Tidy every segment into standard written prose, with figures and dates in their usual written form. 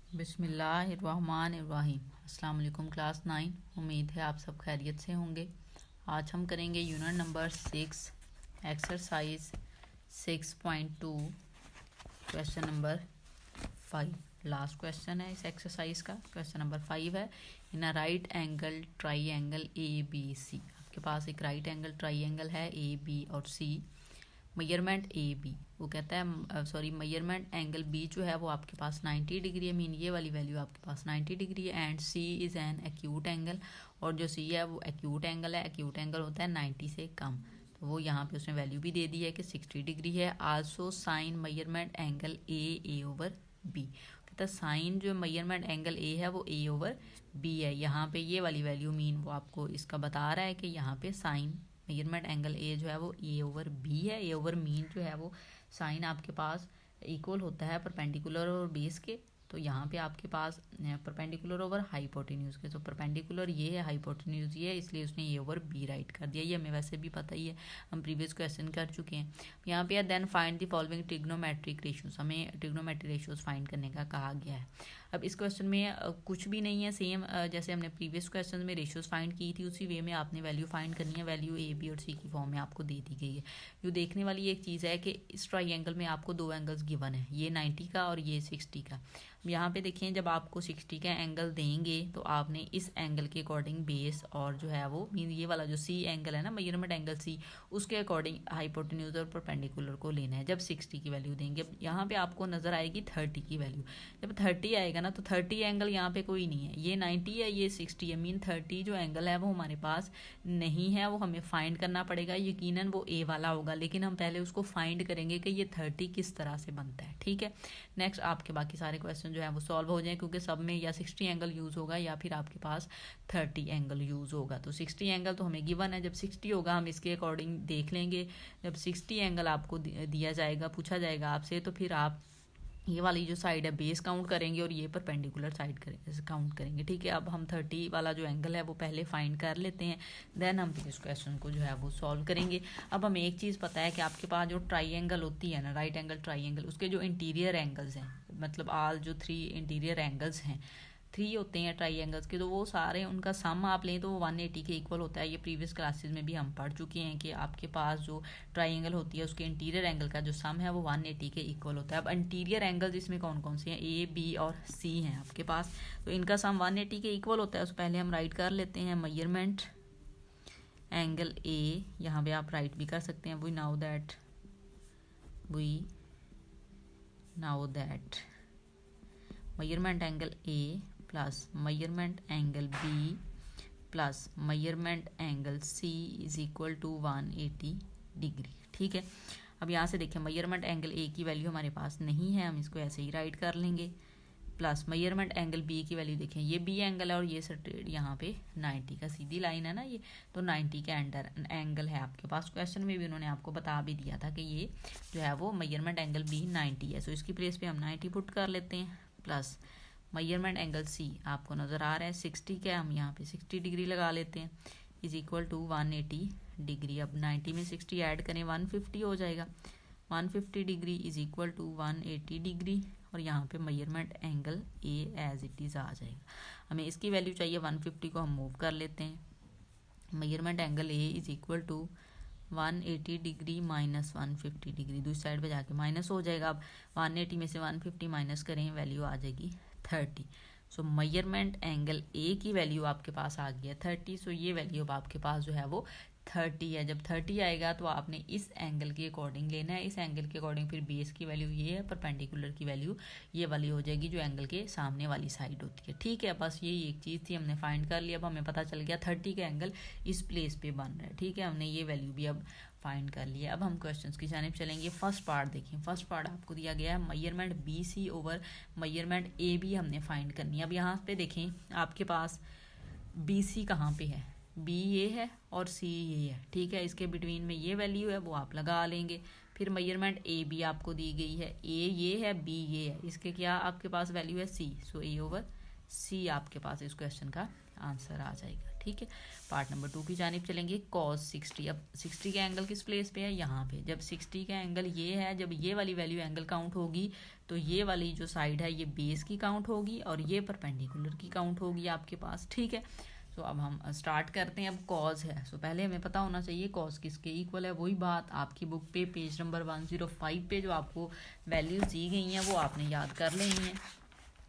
बिस्मिल्लाहिर्रहमानिर्रहीम। अस्सलाम वालेकुम क्लास 9। उम्मीद है आप सब खैरियत से होंगे। आज हम करेंगे unit number 6 exercise 6.2 question number 5। Last question है इस एक्सरसाइज का। क्वेश्चन नंबर 5 है, in a right angle triangle ABC। आपके पास एक राइट एंगल ट्राइंगल है AB और C। मेजरमेंट AB वो कहता है मेजरमेंट एंगल B जो है वो आपके पास 90 डिग्री है, मीन ये वाली वैल्यू आपके पास 90 डिग्री है। And C is an acute angle, और जो C है वो एक्यूट एंगल है। एक्यूट एंगल होता है 90 से कम, तो वो यहाँ पे उसने वैल्यू भी दे दी है कि 60 डिग्री है। Also sine measurement angle A over B। कहता है साइन जो मेजरमेंट एंगल A है वो A ओवर B है। यहाँ पे ये वाली वैल्यू मीन वो आपको इसका बता रहा है कि यहाँ पे साइन मेजरमेंट एंगल A जो है वो A ओवर B है। A ओवर मीन जो है वो साइन आपके पास इक्वल होता है परपेंडिकुलर और बेस के, तो यहाँ पे आपके पास परपेंडिकुलर ओवर हाइपोटेन्यूज के, तो परपेंडिकुलर ये है, हाइपोटेन्यूज ये है, इसलिए उसने ये ओवर बी राइट कर दिया। ये हमें वैसे भी पता ही है, हम प्रीवियस क्वेश्चन कर चुके हैं। यहाँ पे then find the following trigonometric ratios, हमें ट्रिग्नोमेट्रिक रेशियोज फाइंड करने का कहा गया है। अब इस क्वेश्चन में कुछ भी नहीं है, सेम जैसे हमने प्रीवियस क्वेश्चन में रेशियोज फाइंड की थी उसी वे में आपने वैल्यू फाइंड करनी है। वैल्यू AB और C की फॉर्म में आपको दे दी गई है। जो देखने वाली एक चीज़ है कि इस ट्राइंगल में आपको दो एंगल्स गिवन है, ये 90 का और ये 60 का। यहाँ पे देखें, जब आपको 60 का एंगल देंगे तो आपने इस एंगल के अकॉर्डिंग बेस और जो है वो मीन ये वाला जो C एंगल है ना, मेजरमेंट एंगल C, उसके अकॉर्डिंग हाइपोटेन्यूज और परपेंडिकुलर को लेना है। जब 60 की वैल्यू देंगे, यहाँ पे आपको नजर आएगी 30 की वैल्यू। जब 30 आएगा ना तो 30 एंगल यहाँ पे कोई नहीं है, ये 90 है, ये 60 है, मीन 30 जो एंगल है वो हमारे पास नहीं है, वो हमें फाइंड करना पड़ेगा। यकीनन वो A वाला होगा, लेकिन हम पहले उसको फाइंड करेंगे कि ये 30 किस तरह से बनता है। ठीक है, नेक्स्ट आपके बाकी सारे क्वेश्चन जो है वो सॉल्व हो जाए, क्योंकि सब में या 60 एंगल यूज़ होगा या फिर आपके पास 30 एंगल यूज़ होगा। तो 60 एंगल तो हमें गिवन है, जब 60 होगा हम इसके अकॉर्डिंग देख लेंगे। जब 60 एंगल आपको दिया जाएगा, पूछा जाएगा आपसे, तो फिर आप ये वाली जो साइड है बेस काउंट करेंगे और ये परपेंडिकुलर साइड करेंगे, काउंट करेंगे। ठीक है, अब हम 30 वाला जो एंगल है वो पहले फाइंड कर लेते हैं, देन हम फिर इस क्वेश्चन को जो है वो सॉल्व करेंगे। अब हमें एक चीज़ पता है कि आपके पास जो ट्राइंगल होती है ना, राइट एंगल ट्राइंगल, उसके जो इंटीरियर एंगल्स हैं, मतलब आल जो 3 इंटीरियर एंगल्स हैं, 3 होते हैं ट्राइंगल्स के, तो वो सारे उनका सम आप लें तो वो 180 के इक्वल होता है। ये प्रीवियस क्लासेस में भी हम पढ़ चुके हैं कि आपके पास जो ट्राइंगल होती है उसके इंटीरियर एंगल का जो सम है वो 180 के इक्वल होता है। अब इंटीरियर एंगल्स इसमें कौन कौन से हैं, A, B और C हैं आपके पास, तो इनका सम 180 के इक्वल होता है। उसको पहले हम राइट कर लेते हैं, मेजरमेंट एंगल A, यहाँ पे आप राइट भी कर सकते हैं, we now that measurement angle A plus measurement angle B plus measurement angle C is equal to 180 degree. ठीक है, अब यहाँ से देखें, मेजरमेंट एंगल A की वैल्यू हमारे पास नहीं है, हम इसको ऐसे ही राइट कर लेंगे, प्लस मेजरमेंट एंगल B की वैल्यू देखें, ये B एंगल है और ये स्ट्रेट यहाँ पे 90 का सीधी लाइन है ना ये, तो 90 का एंगल है आपके पास। क्वेश्चन में भी उन्होंने आपको बता भी दिया था कि ये जो है वो मेजरमेंट एंगल B 90 है, सो इसकी प्लेस पे हम 90 पुट कर लेते हैं, प्लस मेजरमेंट एंगल C आपको नज़र आ रहा है 60 का, हम यहाँ पे 60 डिग्री लगा लेते हैं, इज इक्वल टू 180 डिग्री। अब 90 में 60 ऐड करें 150 हो जाएगा, 150 degree is equal to 180 degree, और यहाँ पे measurement angle A as it is आ जाएगा। हमें इसकी वैल्यू चाहिए 150 को हम मूव कर लेते हैं, measurement angle A is equal to 180 degree minus 150 degree, दूसरी साइड पे जाके माइनस हो जाएगा। अब 180 में से 150 माइनस करें, वैल्यू आ जाएगी 30। सो मेजरमेंट एंगल A की वैल्यू आपके पास आ गई है 30। सो ये वैल्यू अब आपके पास जो है वो 30 है। जब 30 आएगा तो आपने इस एंगल के अकॉर्डिंग लेना है, इस एंगल के अकॉर्डिंग फिर बेस की वैल्यू ये है, परपेंडिकुलर की वैल्यू ये वाली हो जाएगी जो एंगल के सामने वाली साइड होती है। ठीक है, बस ये एक चीज़ थी, हमने फाइंड कर लिया। अब हमें पता चल गया 30 का एंगल इस प्लेस पे बन रहा है। ठीक है, हमने ये वैल्यू भी अब फाइंड कर लिया। अब हम क्वेश्चंस की जानिब चलेंगे। फर्स्ट पार्ट देखें, फर्स्ट पार्ट आपको दिया गया है measurement BC over measurement AB हमने फाइंड करनी है। अब यहाँ पे देखें आपके पास BC कहाँ पे है, B ये है और C ये है। ठीक है, इसके बिटवीन में ये वैल्यू है वो आप लगा लेंगे। फिर मेजरमेंट AB आपको दी गई है, A ये है, B ये है, इसके क्या आपके पास वैल्यू है C, so A over C आपके पास इस क्वेश्चन का आंसर आ जाएगा। ठीक है। पार्ट नंबर 2 की जानिब चलेंगे। cos 60, अब 60 का एंगल किस प्लेस पे है, यहाँ पे। जब 60 का एंगल ये है, जब ये वाली वैल्यू एंगल काउंट होगी तो ये वाली जो साइड है ये बेस की काउंट होगी और ये परपेंडिकुलर की काउंट होगी आपके पास, ठीक है। तो अब हम स्टार्ट करते हैं। अब कॉज है, सो पहले हमें पता होना चाहिए कॉज किसके इक्वल है। वही बात आपकी बुक पे पेज नंबर 105 पे जो आपको वैल्यूज दी गई हैं वो आपने याद कर लेनी है,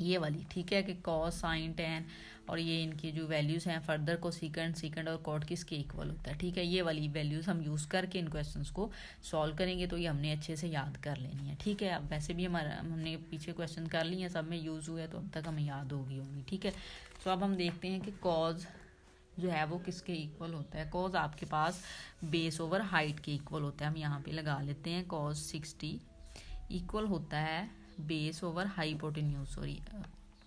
ये वाली, ठीक है, कि कॉस साइन टेन और ये इनकी जो वैल्यूज़ हैं फर्दर को सीकेंड और कॉट किसके इक्वल होता है, ठीक है। ये वाली वैल्यूज़ हम यूज़ करके इन क्वेश्चंस को सॉल्व करेंगे तो ये हमने अच्छे से याद कर लेनी है, ठीक है। अब वैसे भी हमारा हमने पीछे क्वेश्चन कर लिए हैं, सब में यूज़ हुआ है तो अब तक हमें याद होगी, ठीक है। सो अब हम देखते हैं कि कॉज जो है वो किसके इक्वल होता है। कॉज आपके पास बेस ओवर हाइट के इक्वल होता है। हम यहाँ पे लगा लेते हैं कॉज 60 इक्वल होता है बेस ओवर हाइपोटेन्यूज, सॉरी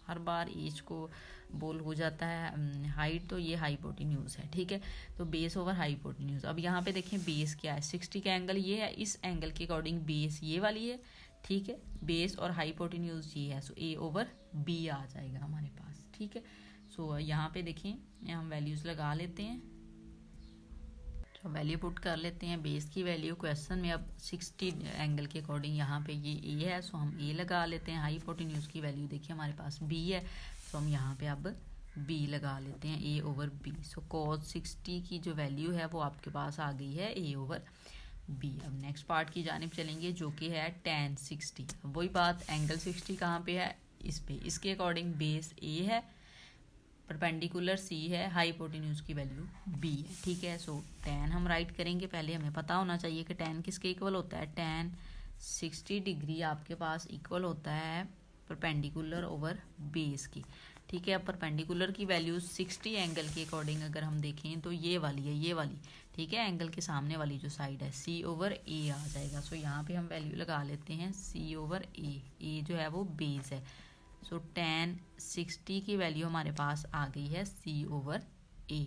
हर बार एज को बोल हो जाता है हाइट, तो ये हाइपोटेन्यूज है, ठीक है। तो बेस ओवर हाइपोटेन्यूज। अब यहाँ पे देखें बेस क्या है, 60 का एंगल ये है, इस एंगल के अकॉर्डिंग बेस ये वाली है, ठीक है। बेस और हाइपोटेन्यूज ये है, सो ए ओवर बी आ जाएगा हमारे पास, ठीक है। सो यहाँ पे देखें हम वैल्यूज लगा लेते हैं, तो वैल्यू पुट कर लेते हैं। बेस की वैल्यू क्वेश्चन में अब 60 एंगल के अकॉर्डिंग यहाँ पे ये ए है, सो हम ए लगा लेते हैं। हाइपोटेन्यूज की वैल्यू देखिए हमारे पास बी है, सो हम यहाँ पे अब बी लगा लेते हैं, ए ओवर बी। सो cos 60 की जो वैल्यू है वो आपके पास आ गई है ए ओवर बी। अब नेक्स्ट पार्ट की जानिब चलेंगे जो कि है tan 60। अब वही बात, एंगल 60 कहाँ पे है, इस पे, इसके अकॉर्डिंग बेस ए है, परपेंडिकुलर सी है, हाइपोटेन्यूज की वैल्यू बी है, ठीक है। सो tan हम राइट करेंगे, पहले हमें पता होना चाहिए कि tan किसके इक्वल होता है। tan 60 डिग्री आपके पास इक्वल होता है परपेंडिकुलर ओवर बेस की, ठीक है। अब परपेंडिकुलर की वैल्यू 60 एंगल के अकॉर्डिंग अगर हम देखें तो ये वाली है, ये वाली, ठीक है। एंगल के सामने वाली जो साइड है सी ओवर ए आ जाएगा। सो यहाँ पे हम वैल्यू लगा लेते हैं सी ओवर ए जो है वो बेस है। सो tan 60 की वैल्यू हमारे पास आ गई है सी ओवर ए।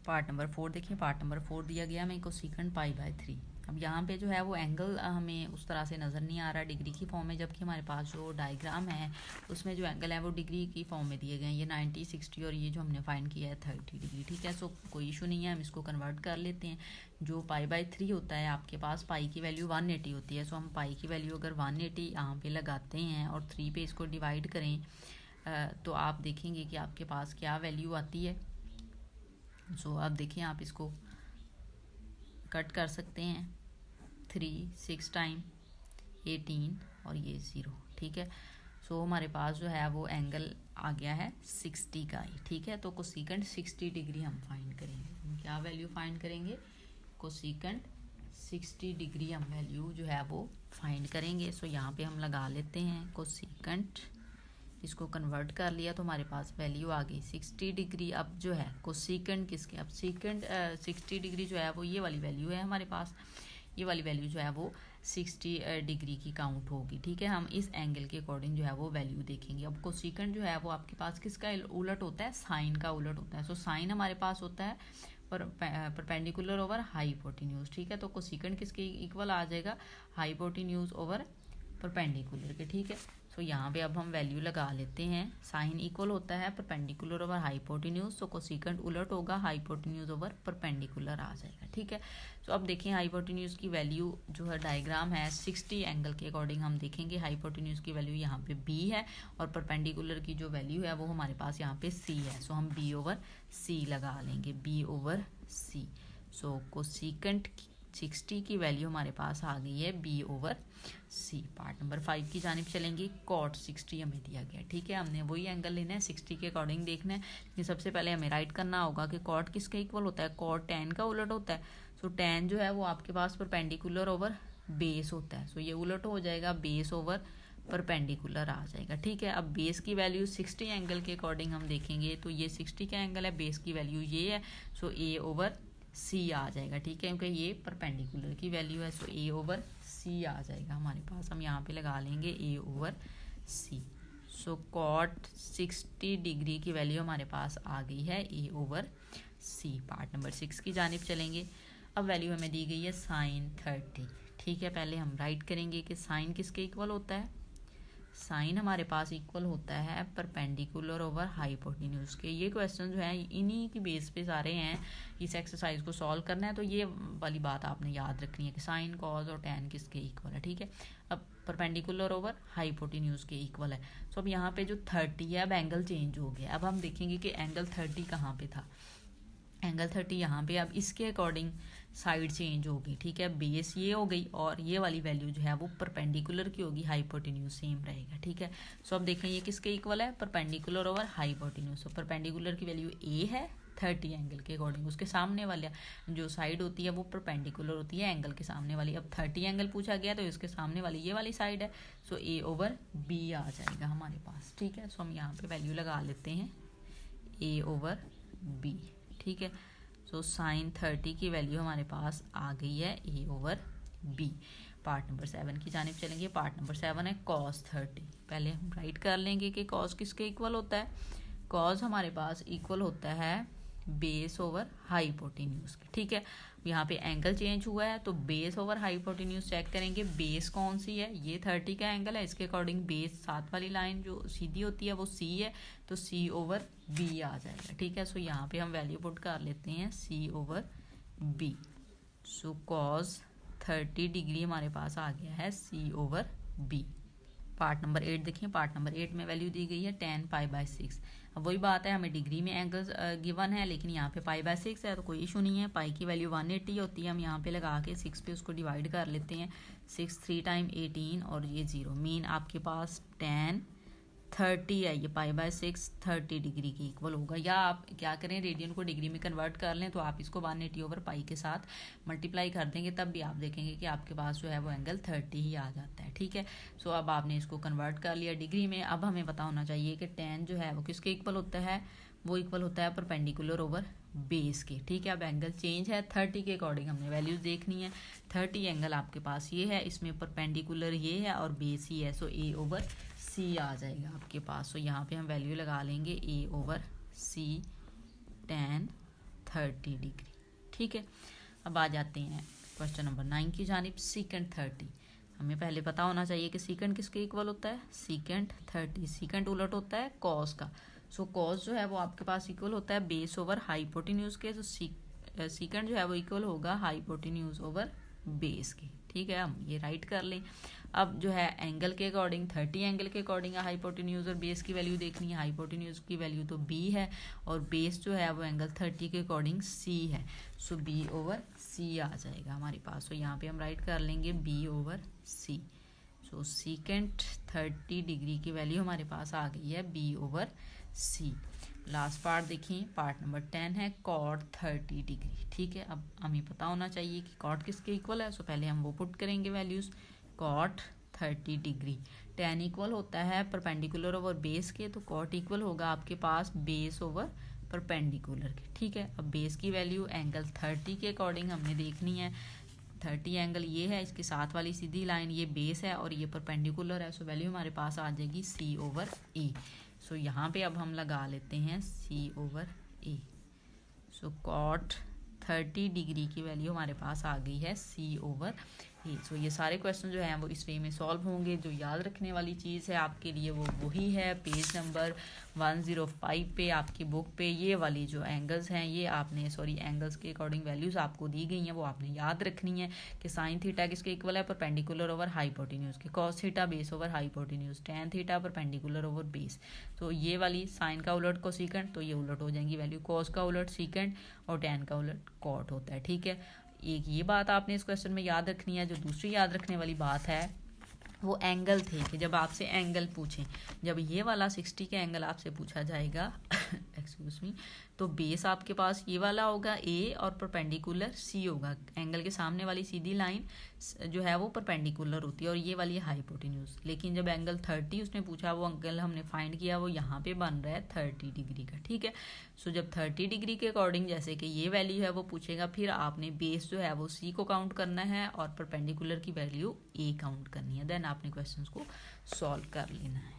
पार्ट नंबर 4 देखिए। पार्ट नंबर 4 दिया गया हमें कोसेकेंट π/3। अब यहाँ पे जो है वो एंगल हमें उस तरह से नज़र नहीं आ रहा डिग्री की फॉर्म में, जबकि हमारे पास जो डायग्राम है उसमें जो एंगल है वो डिग्री की फॉर्म में दिए गए हैं। ये 90, 60 और ये जो हमने फाइंड किया है 30 डिग्री, ठीक है। सो कोई इशू नहीं है, हम इसको कन्वर्ट कर लेते हैं। जो π/3 होता है आपके पास, पाई की वैल्यू 180 होती है। सो हम पाई की वैल्यू अगर 180 यहाँ पे लगाते हैं और 3 पे इसको डिवाइड करें तो आप देखेंगे कि आपके पास क्या वैल्यू आती है। सो अब देखिए आप इसको कट कर सकते हैं, 3 6 टाइम 18 और ये 0, ठीक है। सो हमारे पास जो है वो एंगल आ गया है 60 का ही, ठीक है। तो कोसेकेंट 60 डिग्री हम फाइंड करेंगे। हम क्या वैल्यू फाइंड करेंगे, कोसेकेंट 60 डिग्री हम वैल्यू जो है वो फाइंड करेंगे। सो यहाँ पे हम लगा लेते हैं कोसेकेंट, इसको कन्वर्ट कर लिया तो हमारे पास वैल्यू आ गई 60 डिग्री। अब जो है कोसेकेंट किसके, अब सेकेंड 60 डिग्री जो है वो ये वाली वैल्यू है हमारे पास, ये वाली वैल्यू जो है वो 60 डिग्री की काउंट होगी, ठीक है। हम इस एंगल के अकॉर्डिंग जो है वो वैल्यू देखेंगे। अब कोसेकेंट जो है वो आपके पास किसका उलट होता है, साइन का उलट होता है। सो साइन हमारे पास होता है परपेंडिकुलर ओवर हाइपोटेन्यूज, ठीक है। तो कोसेकेंट किसके इक्वल आ जाएगा, हाइपोटेन्यूज ओवर परपेंडिकुलर के, ठीक है। सो यहाँ पे अब हम वैल्यू लगा लेते हैं। साइन इक्वल होता है परपेंडिकुलर ओवर हाइपोटेन्यूज, तो कोसेकेंट उलट होगा, हाइपोटेन्यूज ओवर परपेंडिकुलर आ जाएगा, ठीक है। सो अब देखें हाइपोटेन्यूज की वैल्यू जो है डायग्राम है 60 एंगल के अकॉर्डिंग हम देखेंगे हाइपोटेन्यूज की वैल्यू यहाँ पे बी है और परपेंडिकुलर की जो वैल्यू है वो हमारे पास यहाँ पे सी है। सो हम बी ओवर सी लगा लेंगे, बी ओवर सी। सो कोसेकेंट 60 की वैल्यू हमारे पास आ गई है बी ओवर सी। पार्ट नंबर 5 की जानिब चलेंगे। कॉट 60 हमें दिया गया, ठीक है। हमने वही एंगल लेना है, 60 के अकॉर्डिंग देखना है। लेकिन सबसे पहले हमें राइट करना होगा कि कॉट किसके इक्वल होता है, कॉट tan का उलट होता है। सो tan जो है वो आपके पास परपेंडिकुलर ओवर बेस होता है। सो ये उलट हो जाएगा, बेस ओवर परपेंडिकुलर आ जाएगा, ठीक है। अब बेस की वैल्यू 60 एंगल के अकॉर्डिंग हम देखेंगे तो ये 60 का एंगल है, बेस की वैल्यू ये है। सो ए ओवर सी आ जाएगा, ठीक है, क्योंकि ये परपेंडिकुलर की वैल्यू है। सो ए ओवर सी आ जाएगा हमारे पास। हम यहाँ पे लगा लेंगे ए ओवर सी। सो कॉट 60 डिग्री की वैल्यू हमारे पास आ गई है ए ओवर सी। पार्ट नंबर 6 की जानिब चलेंगे। अब वैल्यू हमें दी गई है साइन 30, ठीक है। पहले हम राइट करेंगे कि साइन किसके इक्वल होता है, साइन हमारे पास इक्वल होता है परपेंडिकुलर ओवर हाइपोटेन्यूज के। ये क्वेश्चन जो है इन्हीं की बेस पे सारे हैं, इस एक्सरसाइज को सॉल्व करना है। तो ये वाली बात आपने याद रखनी है कि साइन कॉज और टैन किसके इक्वल है, ठीक है। अब परपेंडिकुलर ओवर हाइपोटेन्यूज के इक्वल है। तो अब यहाँ पे जो 30 है, अब एंगल चेंज हो गया। अब हम देखेंगे कि एंगल 30 कहाँ पे था, एंगल 30 यहाँ पे। अब इसके अकॉर्डिंग साइड चेंज होगी, ठीक है। बेस ये हो गई और ये वाली वैल्यू जो है वो परपेंडिकुलर की होगी, हाइपोटेन्यूज सेम रहेगा, ठीक है। सो अब देखें ये किसके इक्वल है, perpendicular over hypotenuse. So perpendicular की वैल्यू ए है 30 एंगल के अकॉर्डिंग, उसके सामने वाला जो साइड होती है वो परपेंडिकुलर होती है एंगल के सामने वाली। अब 30 एंगल पूछा गया तो इसके सामने वाली ये वाली साइड है। सो ए ओवर बी आ जाएगा हमारे पास, ठीक है। सो हम यहाँ पे वैल्यू लगा लेते हैं ए ओवर बी, ठीक है। सो साइन 30 की वैल्यू हमारे पास आ गई है ए ओवर बी। पार्ट नंबर 7 की जानिब चलेंगे। पार्ट नंबर 7 है कॉस 30। पहले हम राइट कर लेंगे कि कॉस किसके इक्वल होता है। कॉस हमारे पास इक्वल होता है बेस ओवर हाइपोटेन्यूज की, ठीक है। यहाँ पे एंगल चेंज हुआ है तो बेस ओवर हाइपोटेन्यूज चेक करेंगे। बेस कौन सी है, ये 30 का एंगल है, इसके अकॉर्डिंग बेस साथ वाली लाइन जो सीधी होती है वो सी है, तो सी ओवर बी आ जाएगा, ठीक है। सो यहाँ पे हम वैल्यू पुट कर लेते हैं C over B. So cos 30 degree हमारे पास आ गया है C over B. Part number 8 देखिए। पार्ट नंबर 8 में वैल्यू दी गई है 10 π/6। अब वही बात है, हमें डिग्री में एंगल्स गिवन है लेकिन यहाँ पे π/6 है तो कोई इशू नहीं है। पाई की वैल्यू 180 होती है, हम यहाँ पे लगा के 6 पे उसको डिवाइड कर लेते हैं। 6 3 टाइम 18 और ये 0 मीन आपके पास 10 30 है, ये π/6 30 डिग्री की इक्वल होगा। या आप क्या करें, रेडियन को डिग्री में कन्वर्ट कर लें तो आप इसको 180 ओवर पाई के साथ मल्टीप्लाई कर देंगे, तब भी आप देखेंगे कि आपके पास जो है वो एंगल 30 ही आ जाता है, ठीक है। सो अब आपने इसको कन्वर्ट कर लिया डिग्री में। अब हमें पता होना चाहिए कि tan जो है वो किसके इक्वल होता है, वो इक्वल होता है परपेंडिकुलर ओवर बेस के, ठीक है। अब एंगल चेंज है 30 के अकॉर्डिंग हमने वैल्यूज देखनी है। 30 एंगल आपके पास ये है, इसमें परपेंडिकुलर ये है और बेस ही है। सो ए ओवर सी आ जाएगा आपके पास। सो यहाँ पे हम वैल्यू लगा लेंगे ए ओवर सी tan 30 डिग्री, ठीक है। अब आ जाते हैं क्वेश्चन नंबर 9 की जानिब। सीकेंट 30। हमें पहले पता होना चाहिए कि सीकेंट किसके इक्वल होता है, सीकेंट 30। सीकेंट उलट होता है कॉस का। सो कॉस जो है वो आपके पास इक्वल होता है बेस ओवर हाइपोटेन्यूज के। तो सीकेंट जो है वो इक्वल होगा हाइपोटेन्यूज ओवर बेस के, ठीक है। हम ये राइट कर लें। अब जो है एंगल के अकॉर्डिंग 30 एंगल के अकॉर्डिंग हाइपोटेन्यूज और बेस की वैल्यू देखनी है। हाइपोटेन्यूज की वैल्यू तो बी है और बेस जो है वो एंगल 30 के अकॉर्डिंग सी है। सो बी ओवर सी आ जाएगा हमारे पास। सो यहाँ पे हम राइट कर लेंगे बी ओवर सी। सो सीकेंट 30 डिग्री की वैल्यू हमारे पास आ गई है बी ओवर सी। लास्ट पार्ट देखिए, पार्ट नंबर 10 है कॉट 30 डिग्री, ठीक है। अब हमें पता होना चाहिए कि कॉट किसके इक्वल है। सो पहले हम वो पुट करेंगे values. Cot 30 degree, tan equal होता है परपेंडिकुलर ओवर बेस के, तो कॉट इक्वल होगा आपके पास बेस ओवर परपेंडिकुलर के, ठीक है। अब बेस की वैल्यू एंगल 30 के अकॉर्डिंग हमने देखनी है। 30 एंगल ये है, इसके साथ वाली सीधी लाइन ये बेस है और ये परपेंडिकुलर है। सो वैल्यू हमारे पास आ जाएगी सी ओवर ए। सो यहाँ पे अब हम लगा लेते हैं सी ओवर ए। सो कॉट 30 डिग्री की वैल्यू हमारे पास आ गई है सी ओवर ए। सो ये सारे क्वेश्चन जो हैं वो इस वे में सॉल्व होंगे। जो याद रखने वाली चीज़ है आपके लिए वो वही है, पेज नंबर 105 पे आपकी बुक पे ये वाली जो एंगल्स हैं ये आपने एंगल्स के अकॉर्डिंग वैल्यूज़ आपको दी गई हैं वो आपने याद रखनी है कि साइन थीटा किसके इक्वल है, परपेंडिकुलर ओवर हाइपोटेन्यूज के। Cos theta base over hypotenuse, tan theta perpendicular over base. तो ये वाली साइन का उलट को सीकेंट, तो ये उलट हो जाएंगी वैल्यू। कॉस का उलट सीकेंट और टैन का उलट कॉट होता है, ठीक है। एक ये बात आपने इस क्वेश्चन में याद रखनी है। जो दूसरी याद रखने वाली बात है वो एंगल थे कि जब आपसे एंगल पूछें, जब ये वाला 60 का एंगल आपसे पूछा जाएगा एक्सक्यूज मी, तो बेस आपके पास ये वाला होगा ए और परपेंडिकुलर सी होगा। एंगल के सामने वाली सीधी लाइन जो है वो परपेंडिकुलर होती है और ये वाली हाइपोटेन्यूज। लेकिन जब एंगल 30 उसने पूछा, वो एंगल हमने फाइंड किया वो यहाँ पे बन रहा है 30 डिग्री का, ठीक है। सो जब 30 डिग्री के अकॉर्डिंग जैसे कि ये वैल्यू है वो पूछेगा, फिर आपने बेस जो है वो सी को काउंट करना है और परपेंडिकुलर की वैल्यू ए काउंट करनी है। देन आपने क्वेश्चन को सॉल्व कर लेना है।